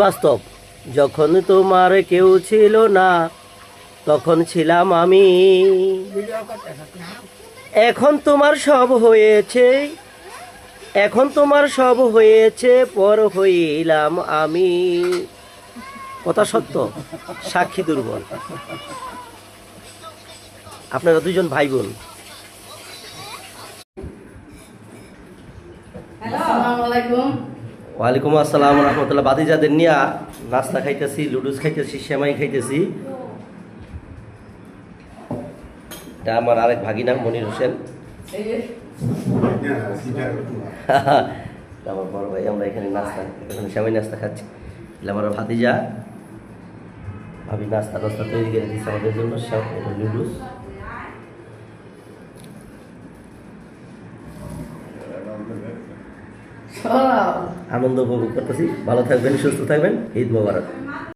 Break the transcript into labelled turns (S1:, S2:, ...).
S1: বাস্তব, যখন তোমার কেউ ছিল না তখন ছিলাম আমি। এখন তোমার সব হয়েছে, এখন তোমার সব হয়েছে, পর হইলাম আমি। কথা সত্য, সাক্ষী দুর্বল। আপনারা দুজন ভাই বোন। ওয়ালাইকুম আসসালাম রহমতুল্লাহ। বাতিজাদের নিয়ে নাস্তা খাইতেছি, লুডুস খাইতেছি, সেমাই খাইতেছি। এটা আমার আরেক ভাগিনা মনির হোসেন, আমার বড় ভাই। আমরা এখানে নাস্তা, এখানে সেমাই নাস্তা খাচ্ছি। আমার ভাতিজা ভাবি নাস্তা টাস্তা তৈরি করে দিচ্ছে আমাদের জন্য। সব লুডুস আনন্দ উপভোগ করতেছি। ভালো থাকবেন, সুস্থ থাকবেন। ঈদ মোবারক।